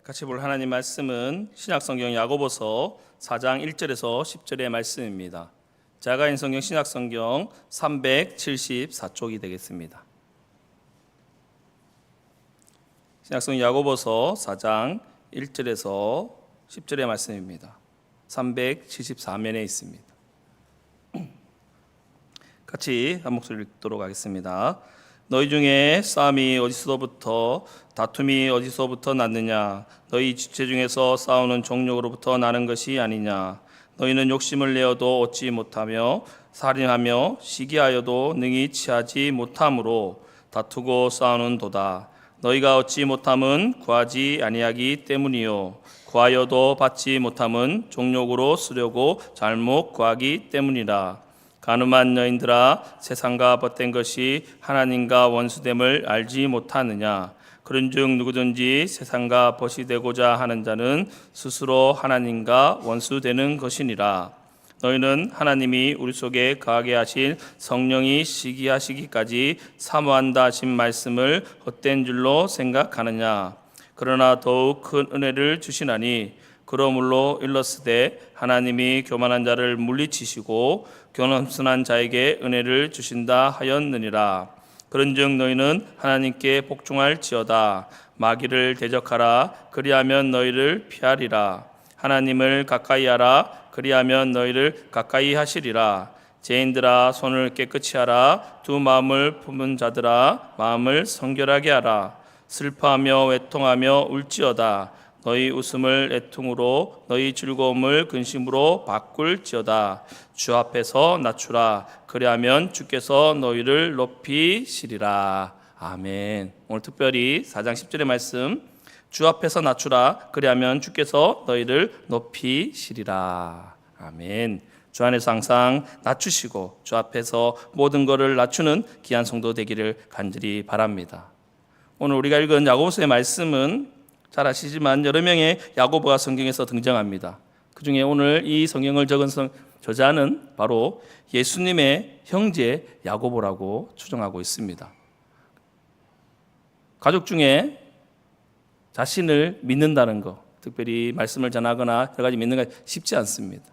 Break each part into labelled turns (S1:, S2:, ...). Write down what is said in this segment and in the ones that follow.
S1: 같이 볼 하나님 말씀은 신약성경 야고보서 4장 1절에서 10절의 말씀입니다. 자가인 성경 신약성경 374쪽이 되겠습니다. 신약성경 야고보서 4장 1절에서 10절의 말씀입니다. 374면에 있습니다. 같이 한 목소리 읽도록 하겠습니다. 너희 중에 싸움이 어디서부터 다툼이 어디서부터 났느냐? 너희 지체 중에서 싸우는 종욕으로부터 나는 것이 아니냐? 너희는 욕심을 내어도 얻지 못하며 살인하며 시기하여도 능히 취하지 못함으로 다투고 싸우는도다. 너희가 얻지 못함은 구하지 아니하기 때문이요 구하여도 받지 못함은 종욕으로 쓰려고 잘못 구하기 때문이라. 가늠한 여인들아, 세상과 벗된 것이 하나님과 원수됨을 알지 못하느냐? 그런즉 누구든지 세상과 벗이 되고자 하는 자는 스스로 하나님과 원수되는 것이니라. 너희는 하나님이 우리 속에 거하게 하실 성령이 시기하시기까지 사모한다 하신 말씀을 헛된 줄로 생각하느냐? 그러나 더욱 큰 은혜를 주시나니 그러므로 일렀으되 하나님이 교만한 자를 물리치시고 겸손한 자에게 은혜를 주신다 하였느니라. 그런즉 너희는 하나님께 복종할지어다. 마귀를 대적하라. 그리하면 너희를 피하리라. 하나님을 가까이하라. 그리하면 너희를 가까이 하시리라. 죄인들아, 손을 깨끗이 하라. 두 마음을 품은 자들아, 마음을 성결하게 하라. 슬퍼하며 외통하며 울지어다. 너희 웃음을 애통으로 너희 즐거움을 근심으로 바꿀지어다. 주 앞에서 낮추라. 그리하면 주께서 너희를 높이시리라. 아멘. 오늘 특별히 4장 10절의 말씀, 주 앞에서 낮추라. 그리하면 주께서 너희를 높이시리라. 아멘. 주 안에서 항상 낮추시고 주 앞에서 모든 것을 낮추는 귀한 성도 되기를 간절히 바랍니다. 오늘 우리가 읽은 야고보서의 말씀은 잘 아시지만 여러 명의 야고보가 성경에서 등장합니다. 그 중에 오늘 이 성경을 적은 저자는 바로 예수님의 형제 야고보라고 추정하고 있습니다. 가족 중에 자신을 믿는다는 것, 특별히 말씀을 전하거나 여러 가지 믿는 게 쉽지 않습니다.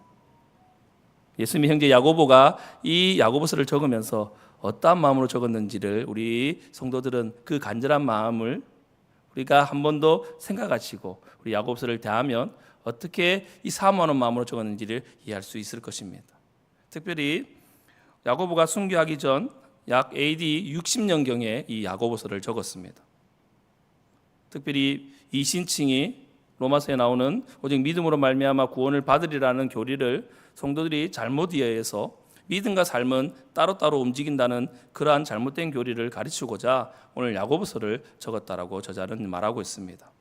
S1: 예수님의 형제 야고보가 이 야고보서를 적으면서 어떠한 마음으로 적었는지를 우리 성도들은 그 간절한 마음을 우리가 한 번 더 생각하시고 우리 야고보서를 대하면 어떻게 이 사모하는 마음으로 적었는지를 이해할 수 있을 것입니다. 특별히 야고보가 순교하기 전 약 AD 60년경에 이 야고보서를 적었습니다. 특별히 이신칭이 로마서에 나오는 오직 믿음으로 말미암아 구원을 받으리라는 교리를 성도들이 잘못 이해해서 믿음과 삶은 따로따로 움직인다는 그러한 잘못된 교리를 가르치고자 오늘 야고보서를 적었다라고 저자는 말하고 있습니다.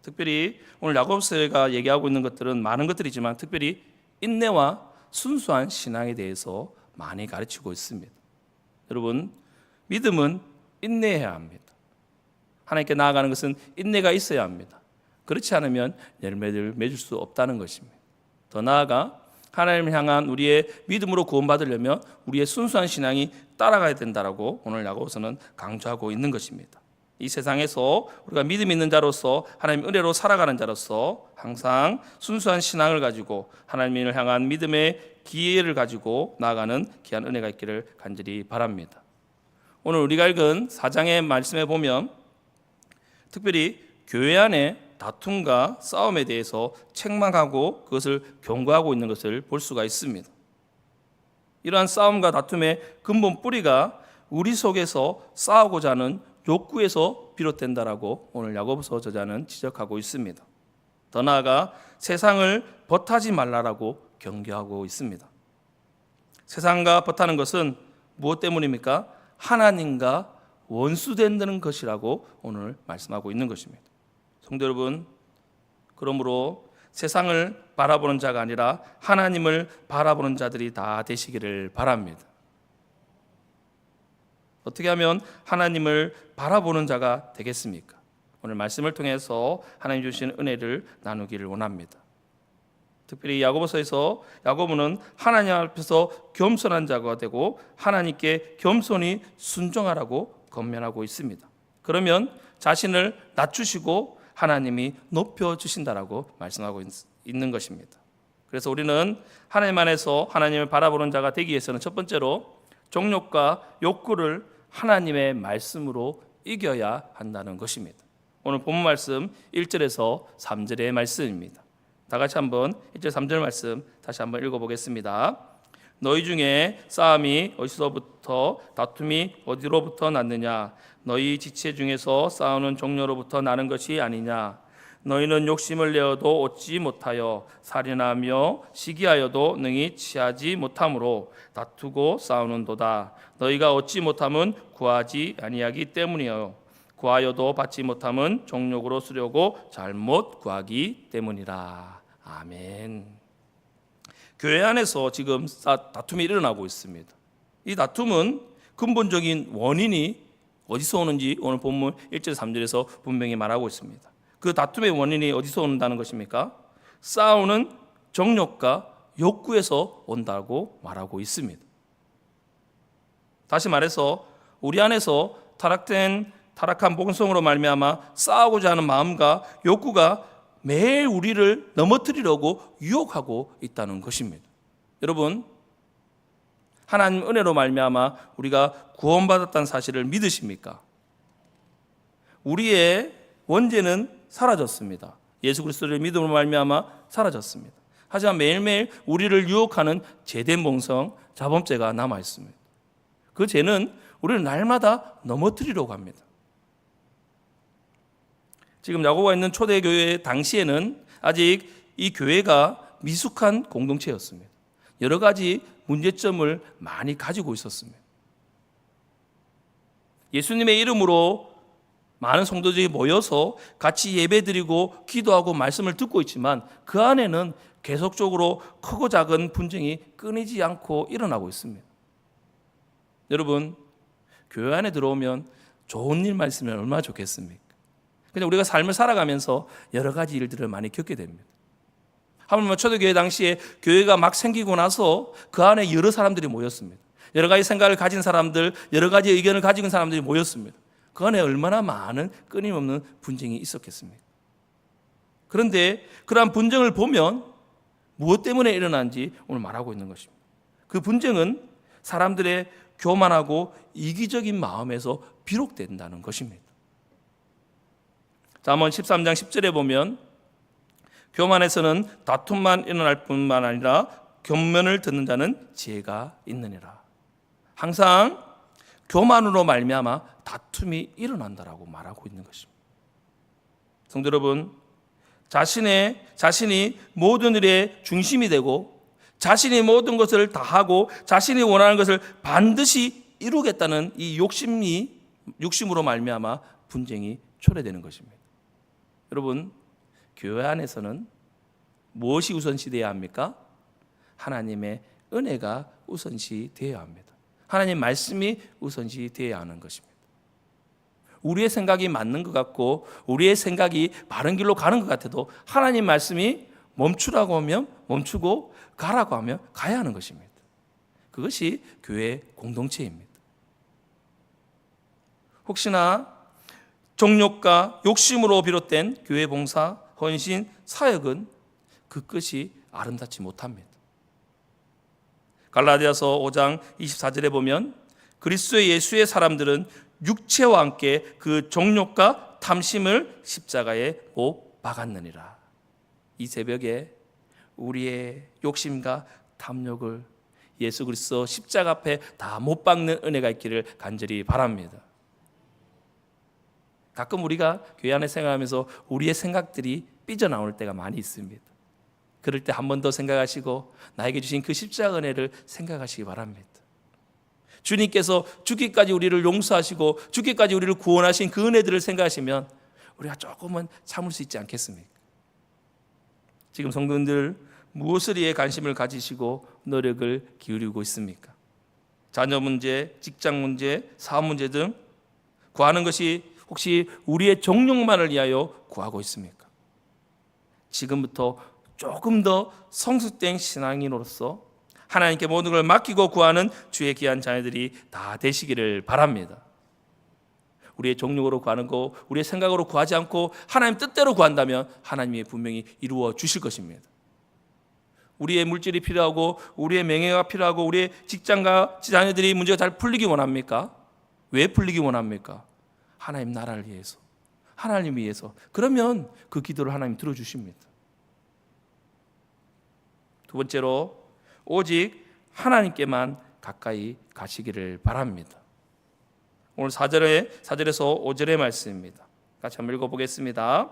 S1: 특별히 오늘 야고보서가 얘기하고 있는 것들은 많은 것들이지만 특별히 인내와 순수한 신앙에 대해서 많이 가르치고 있습니다. 여러분, 믿음은 인내해야 합니다. 하나님께 나아가는 것은 인내가 있어야 합니다. 그렇지 않으면 열매를 맺을 수 없다는 것입니다. 더 나아가 하나님을 향한 우리의 믿음으로 구원받으려면 우리의 순수한 신앙이 따라가야 된다라고 오늘 야고보서는 강조하고 있는 것입니다. 이 세상에서 우리가 믿음 있는 자로서 하나님 은혜로 살아가는 자로서 항상 순수한 신앙을 가지고 하나님을 향한 믿음의 기회를 가지고 나아가는 귀한 은혜가 있기를 간절히 바랍니다. 오늘 우리가 읽은 4장의 말씀에 보면 특별히 교회 안에 다툼과 싸움에 대해서 책망하고 그것을 경고하고 있는 것을 볼 수가 있습니다. 이러한 싸움과 다툼의 근본 뿌리가 우리 속에서 싸우고자 하는 욕구에서 비롯된다라고 오늘 야고보서 저자는 지적하고 있습니다. 더 나아가 세상을 벗하지 말라라고 경고하고 있습니다. 세상과 벗하는 것은 무엇 때문입니까? 하나님과 원수된다는 것이라고 오늘 말씀하고 있는 것입니다. 성도 여러분, 그러므로 세상을 바라보는 자가 아니라 하나님을 바라보는 자들이 다 되시기를 바랍니다. 어떻게 하면 하나님을 바라보는 자가 되겠습니까? 오늘 말씀을 통해서 하나님 주신 은혜를 나누기를 원합니다. 특별히 야고보서에서 야고보는 하나님 앞에서 겸손한 자가 되고 하나님께 겸손히 순종하라고 권면하고 있습니다. 그러면 자신을 낮추시고 하나님이 높여주신다라고 말씀하고 있는 것입니다. 그래서 우리는 하나님 안에서 하나님을 바라보는 자가 되기 위해서는 첫 번째로 정욕과 욕구를 하나님의 말씀으로 이겨야 한다는 것입니다. 오늘 본문 말씀 1절에서 3절의 말씀입니다. 다 같이 한번 1절 3절 말씀 다시 한번 읽어보겠습니다. 너희 중에 싸움이 어디서부터 다툼이 어디로부터 났느냐? 너희 지체 중에서 싸우는 종려로부터 나는 것이 아니냐? 너희는 욕심을 내어도 얻지 못하여 살인하며 시기하여도 능히 취하지 못함으로 다투고 싸우는도다. 너희가 얻지 못함은 구하지 아니하기 때문이요 구하여도 받지 못함은 정욕으로 쓰려고 잘못 구하기 때문이라. 아멘. 교회 안에서 지금 다툼이 일어나고 있습니다. 이 다툼은 근본적인 원인이 어디서 오는지 오늘 본문 1절 3절에서 분명히 말하고 있습니다. 그 다툼의 원인이 어디서 온다는 것입니까? 싸우는 정욕과 욕구에서 온다고 말하고 있습니다. 다시 말해서 우리 안에서 타락한 본성으로 말미암아 싸우고자 하는 마음과 욕구가 매일 우리를 넘어뜨리려고 유혹하고 있다는 것입니다. 여러분, 하나님 은혜로 말미암아 우리가 구원받았다는 사실을 믿으십니까? 우리의 원죄는 사라졌습니다. 예수 그리스도를 믿음으로 말미암아 사라졌습니다. 하지만 매일매일 우리를 유혹하는 죄된 본성, 자범죄가 남아 있습니다. 그 죄는 우리를 날마다 넘어뜨리려고 합니다. 지금 야고보가 있는 초대교회 당시에는 아직 이 교회가 미숙한 공동체였습니다. 여러 가지 문제점을 많이 가지고 있었습니다. 예수님의 이름으로 많은 성도들이 모여서 같이 예배드리고 기도하고 말씀을 듣고 있지만 그 안에는 계속적으로 크고 작은 분쟁이 끊이지 않고 일어나고 있습니다. 여러분, 교회 안에 들어오면 좋은 일만 있으면 얼마나 좋겠습니까? 근데 우리가 삶을 살아가면서 여러 가지 일들을 많이 겪게 됩니다. 하물며 초대교회 당시에 교회가 막 생기고 나서 그 안에 여러 사람들이 모였습니다. 여러 가지 생각을 가진 사람들, 여러 가지 의견을 가진 사람들이 모였습니다. 그 안에 얼마나 많은 끊임없는 분쟁이 있었겠습니까? 그런데 그러한 분쟁을 보면 무엇 때문에 일어난지 오늘 말하고 있는 것입니다. 그 분쟁은 사람들의 교만하고 이기적인 마음에서 비롯된다는 것입니다. 자, 한번 13장 10절에 보면 교만에서는 다툼만 일어날 뿐만 아니라 권면을 듣는 자는 지혜가 있느니라. 항상 교만으로 말미암아 다툼이 일어난다라고 말하고 있는 것입니다. 성도 여러분, 자신이 모든 일의 중심이 되고 자신이 모든 것을 다 하고 자신이 원하는 것을 반드시 이루겠다는 이 욕심으로 말미암아 분쟁이 초래되는 것입니다. 여러분, 교회 안에서는 무엇이 우선시되어야 합니까? 하나님의 은혜가 우선시되어야 합니다. 하나님 말씀이 우선시되어야 하는 것입니다. 우리의 생각이 맞는 것 같고 우리의 생각이 바른 길로 가는 것 같아도 하나님 말씀이 멈추라고 하면 멈추고 가라고 하면 가야 하는 것입니다. 그것이 교회 공동체입니다. 혹시나 정욕과 욕심으로 비롯된 교회 봉사, 헌신, 사역은 그 끝이 아름답지 못합니다. 갈라디아서 5장 24절에 보면 그리스도 예수의 사람들은 육체와 함께 그 정욕과 탐심을 십자가에 못 박았느니라. 이 새벽에 우리의 욕심과 탐욕을 예수 그리스도 십자가 앞에 다 못 박는 은혜가 있기를 간절히 바랍니다. 가끔 우리가 교회 안에 생활하면서 우리의 생각들이 삐져나올 때가 많이 있습니다. 그럴 때 한 번 더 생각하시고 나에게 주신 그 십자가 은혜를 생각하시기 바랍니다. 주님께서 죽기까지 우리를 용서하시고 죽기까지 우리를 구원하신 그 은혜들을 생각하시면 우리가 조금은 참을 수 있지 않겠습니까? 지금 성도님들 무엇을 위해 관심을 가지시고 노력을 기울이고 있습니까? 자녀 문제, 직장 문제, 사업 문제 등 구하는 것이 혹시 우리의 정욕만을 위하여 구하고 있습니까? 지금부터 조금 더 성숙된 신앙인으로서 하나님께 모든 걸 맡기고 구하는 주의 귀한 자녀들이 다 되시기를 바랍니다. 우리의 정욕으로 구하는 거, 우리의 생각으로 구하지 않고 하나님 뜻대로 구한다면 하나님이 분명히 이루어 주실 것입니다. 우리의 물질이 필요하고 우리의 명예가 필요하고 우리의 직장과 자녀들이 문제가 잘 풀리기 원합니까? 왜 풀리기 원합니까? 하나님 나라를 위해서, 하나님 위해서. 그러면 그 기도를 하나님 들어주십니다. 두 번째로, 오직 하나님께만 가까이 가시기를 바랍니다. 오늘 4절에서 5절의 말씀입니다. 같이 한번 읽어보겠습니다.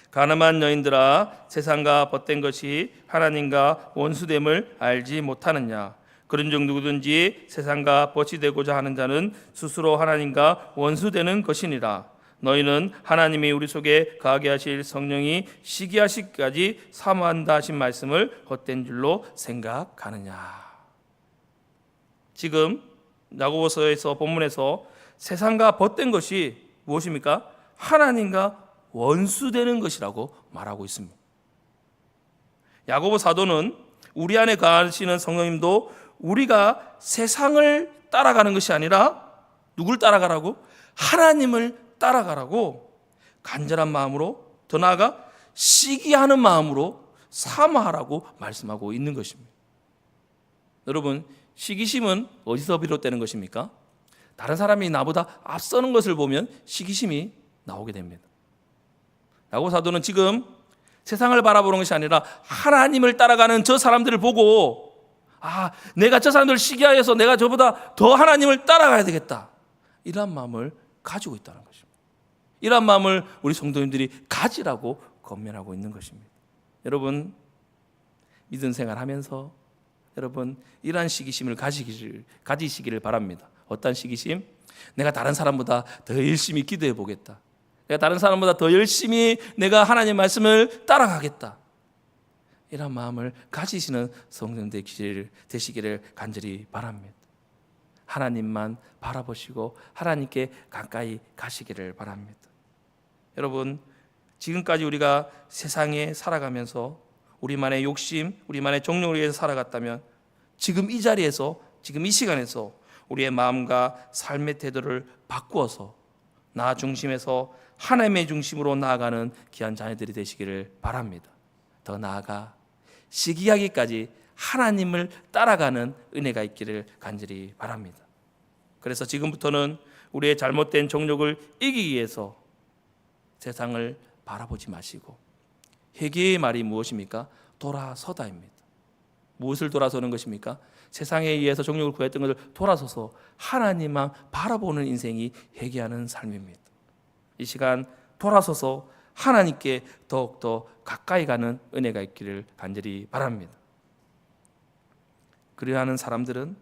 S1: 가늠한 여인들아, 세상과 벗된 것이 하나님과 원수됨을 알지 못하느냐? 그런즉 누구든지 세상과 벗이 되고자 하는 자는 스스로 하나님과 원수되는 것이니라. 너희는 하나님이 우리 속에 거하게 하실 성령이 시기하시기까지 사모한다 하신 말씀을 헛된 줄로 생각하느냐? 지금 야고보서에서 본문에서 세상과 벗된 것이 무엇입니까? 하나님과 원수되는 것이라고 말하고 있습니다. 야고보 사도는 우리 안에 거하시는 성령님도 우리가 세상을 따라가는 것이 아니라 누굴 따라가라고? 하나님을 따라가라고 간절한 마음으로, 더 나아가 시기하는 마음으로 사모하라고 말씀하고 있는 것입니다. 여러분, 시기심은 어디서 비롯되는 것입니까? 다른 사람이 나보다 앞서는 것을 보면 시기심이 나오게 됩니다. 야고보 사도는 지금 세상을 바라보는 것이 아니라 하나님을 따라가는 저 사람들을 보고, 내가 저 사람들을 시기하여서 내가 저보다 더 하나님을 따라가야 되겠다, 이런 마음을 가지고 있다는 것입니다. 이런 마음을 우리 성도님들이 가지라고 권면하고 있는 것입니다. 여러분, 믿음 생활하면서 여러분 이러한 시기심을 가지시기를 바랍니다. 어떤 시기심? 내가 다른 사람보다 더 열심히 기도해 보겠다. 내가 다른 사람보다 더 열심히 내가 하나님 말씀을 따라가겠다. 이런 마음을 가지시는 성도들 되시기를 간절히 바랍니다. 하나님만 바라보시고 하나님께 가까이 가시기를 바랍니다. 여러분, 지금까지 우리가 세상에 살아가면서 우리만의 욕심, 우리만의 정욕을 위해서 살아갔다면 지금 이 자리에서, 지금 이 시간에서 우리의 마음과 삶의 태도를 바꾸어서 나 중심에서 하나님의 중심으로 나아가는 귀한 자녀들이 되시기를 바랍니다. 더 나아가 시기하기까지 하나님을 따라가는 은혜가 있기를 간절히 바랍니다. 그래서 지금부터는 우리의 잘못된 정욕을 이기기 위해서 세상을 바라보지 마시고, 회개의 말이 무엇입니까? 돌아서다입니다. 무엇을 돌아서는 것입니까? 세상에 의해서 정욕을 구했던 것을 돌아서서 하나님만 바라보는 인생이 회개하는 삶입니다. 이 시간 돌아서서 하나님께 더욱더 가까이 가는 은혜가 있기를 간절히 바랍니다. 그리하는 사람들은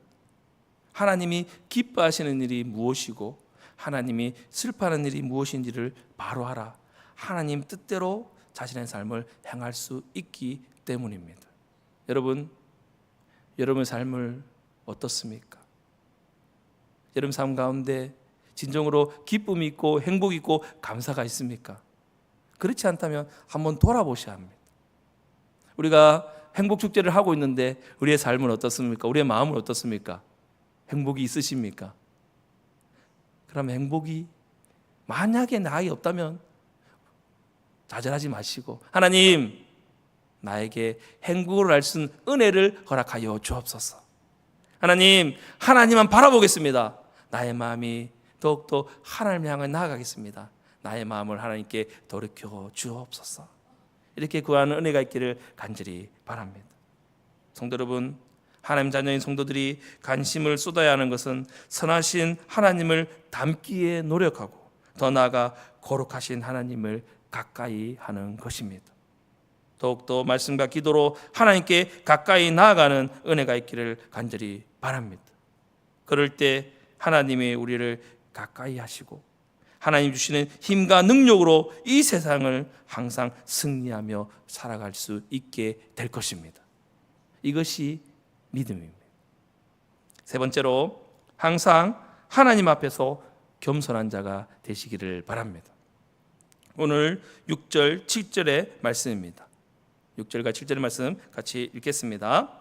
S1: 하나님이 기뻐하시는 일이 무엇이고 하나님이 슬퍼하는 일이 무엇인지를 바로 알아 하나님 뜻대로 자신의 삶을 행할 수 있기 때문입니다. 여러분, 여러분의 삶을 어떻습니까? 여러분 삶 가운데 진정으로 기쁨이 있고 행복이 있고 감사가 있습니까? 그렇지 않다면 한번 돌아보셔야 합니다. 우리가 행복축제를 하고 있는데 우리의 삶은 어떻습니까? 우리의 마음은 어떻습니까? 행복이 있으십니까? 그럼 행복이 만약에 나에게 없다면 좌절하지 마시고, 하나님, 나에게 행복을 알 수 있는 은혜를 허락하여 주옵소서. 하나님, 하나님만 바라보겠습니다. 나의 마음이 더욱더 하나님을 향해 나아가겠습니다. 나의 마음을 하나님께 돌이켜 주옵소서. 이렇게 구하는 은혜가 있기를 간절히 바랍니다. 성도 여러분, 하나님 자녀인 성도들이 관심을 쏟아야 하는 것은 선하신 하나님을 닮기에 노력하고 더 나아가 거룩하신 하나님을 가까이 하는 것입니다. 더욱더 말씀과 기도로 하나님께 가까이 나아가는 은혜가 있기를 간절히 바랍니다. 그럴 때 하나님이 우리를 가까이 하시고 하나님 주시는 힘과 능력으로 이 세상을 항상 승리하며 살아갈 수 있게 될 것입니다. 이것이 믿음입니다. 세 번째로, 항상 하나님 앞에서 겸손한 자가 되시기를 바랍니다. 오늘 6절, 7절의 말씀입니다. 6절과 7절의 말씀 같이 읽겠습니다.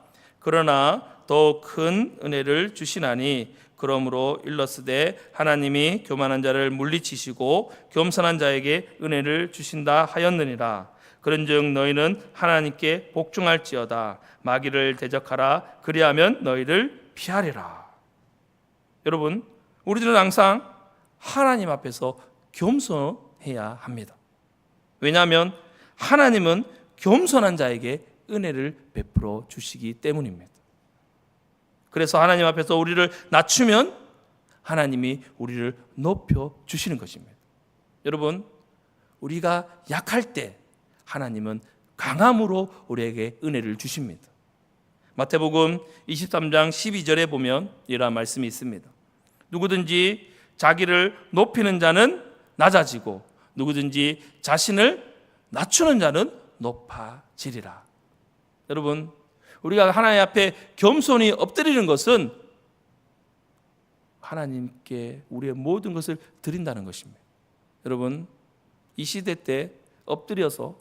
S1: 그러나 더 큰 은혜를 주시나니 그러므로 일러스되 하나님이 교만한 자를 물리치시고 겸손한 자에게 은혜를 주신다 하였느니라. 그런즉 너희는 하나님께 복종할지어다. 마귀를 대적하라. 그리하면 너희를 피하리라. 여러분, 우리들은 항상 하나님 앞에서 겸손해야 합니다. 왜냐하면 하나님은 겸손한 자에게 은혜를 베풀어 주시기 때문입니다. 그래서 하나님 앞에서 우리를 낮추면 하나님이 우리를 높여 주시는 것입니다. 여러분, 우리가 약할 때 하나님은 강함으로 우리에게 은혜를 주십니다. 마태복음 23장 12절에 보면 이러한 말씀이 있습니다. 누구든지 자기를 높이는 자는 낮아지고 누구든지 자신을 낮추는 자는 높아지리라. 여러분, 우리가 하나님 앞에 겸손히 엎드리는 것은 하나님께 우리의 모든 것을 드린다는 것입니다. 여러분, 이 시대 때 엎드려서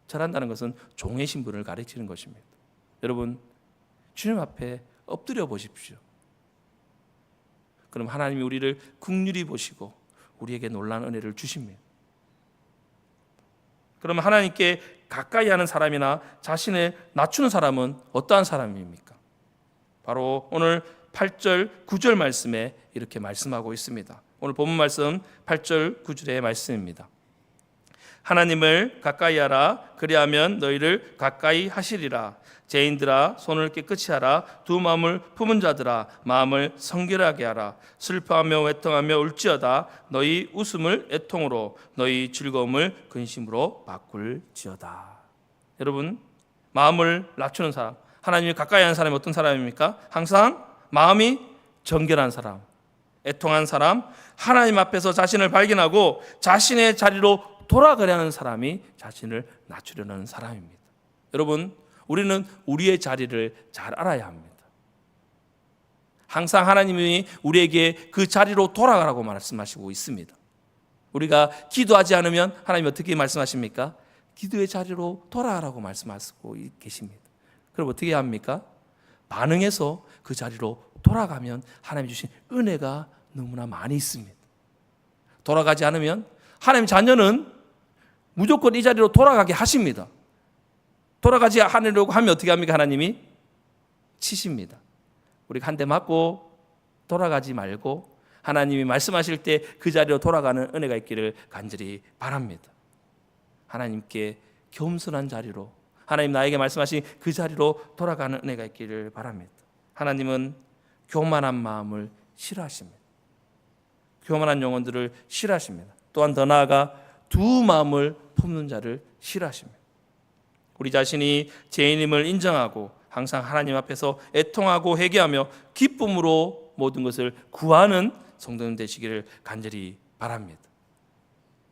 S1: 절한다는 것은 종의 신분을 가르치는 것입니다. 여러분, 주님 앞에 엎드려 보십시오. 그럼 하나님이 우리를 긍휼히 보시고 우리에게 놀라운 은혜를 주십니다. 그럼 하나님께 가까이 하는 사람이나 자신을 낮추는 사람은 어떠한 사람입니까? 바로 오늘 8절, 9절 말씀에 이렇게 말씀하고 있습니다. 오늘 본문 말씀 8절, 9절의 말씀입니다. 하나님을 가까이 하라. 그리하면 너희를 가까이 하시리라. 죄인들아 손을 깨끗이 하라. 두 마음을 품은 자들아 마음을 성결하게 하라. 슬퍼하며 외통하며 울지어다. 너희 웃음을 애통으로 너희 즐거움을 근심으로 바꿀지어다. 여러분, 마음을 낮추는 사람, 하나님을 가까이 하는 사람이 어떤 사람입니까? 항상 마음이 정결한 사람, 애통한 사람, 하나님 앞에서 자신을 발견하고 자신의 자리로 돌아가려는 사람이 자신을 낮추려는 사람입니다. 여러분, 우리는 우리의 자리를 잘 알아야 합니다. 항상 하나님이 우리에게 그 자리로 돌아가라고 말씀하시고 있습니다. 우리가 기도하지 않으면 하나님이 어떻게 말씀하십니까? 기도의 자리로 돌아가라고 말씀하시고 계십니다. 그럼 어떻게 해야 합니까? 반응해서 그 자리로 돌아가면 하나님이 주신 은혜가 너무나 많이 있습니다. 돌아가지 않으면 하나님 자녀는 무조건 이 자리로 돌아가게 하십니다. 돌아가지 않으려고 하면 어떻게 합니까? 하나님이 치십니다. 우리가 한 대 맞고 돌아가지 말고 하나님이 말씀하실 때 그 자리로 돌아가는 은혜가 있기를 간절히 바랍니다. 하나님께 겸손한 자리로, 하나님 나에게 말씀하신 그 자리로 돌아가는 은혜가 있기를 바랍니다. 하나님은 교만한 마음을 싫어하십니다. 교만한 영혼들을 싫어하십니다. 또한 더 나아가 두 마음을 품는 자를 싫어하십니다. 우리 자신이 죄인임을 인정하고 항상 하나님 앞에서 애통하고 회개하며 기쁨으로 모든 것을 구하는 성도님 되시기를 간절히 바랍니다.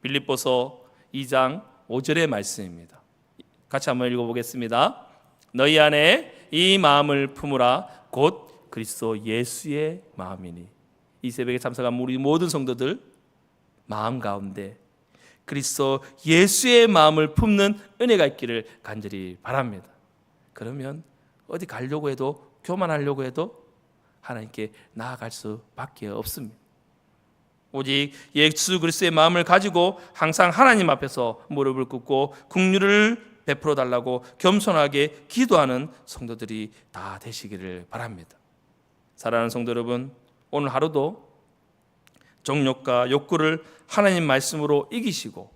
S1: 빌립보서 2장 5절의 말씀입니다. 같이 한번 읽어보겠습니다. 너희 안에 이 마음을 품으라. 곧 그리스도 예수의 마음이니. 이 새벽에 참석한 우리 모든 성도들 마음 가운데 그리스도 예수의 마음을 품는 은혜가 있기를 간절히 바랍니다. 그러면 어디 가려고 해도, 교만하려고 해도 하나님께 나아갈 수밖에 없습니다. 오직 예수 그리스도의 마음을 가지고 항상 하나님 앞에서 무릎을 꿇고 긍휼을 베풀어 달라고 겸손하게 기도하는 성도들이 다 되시기를 바랍니다. 사랑하는 성도 여러분, 오늘 하루도 정욕과 욕구를 하나님 말씀으로 이기시고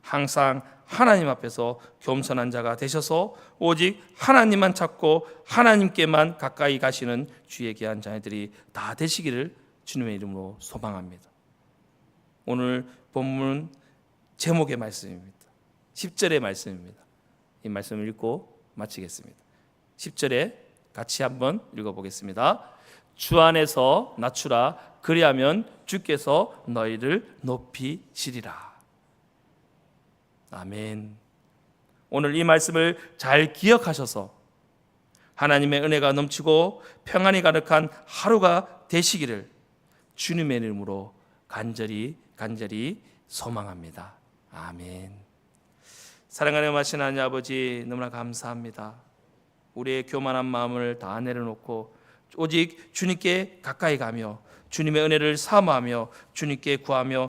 S1: 항상 하나님 앞에서 겸손한 자가 되셔서 오직 하나님만 찾고 하나님께만 가까이 가시는 주의 귀한 자녀들이 다 되시기를 주님의 이름으로 소망합니다. 오늘 본문 제목의 말씀입니다. 10절의 말씀입니다. 이 말씀을 읽고 마치겠습니다. 10절에 같이 한번 읽어보겠습니다. 주 안에서 낮추라. 그리하면 주께서 너희를 높이시리라. 아멘. 오늘 이 말씀을 잘 기억하셔서 하나님의 은혜가 넘치고 평안이 가득한 하루가 되시기를 주님의 이름으로 간절히 소망합니다. 아멘. 사랑하는 마신 하나님 아버지, 너무나 감사합니다. 우리의 교만한 마음을 다 내려놓고 오직 주님께 가까이 가며 주님의 은혜를 사모하며 주님께 구하며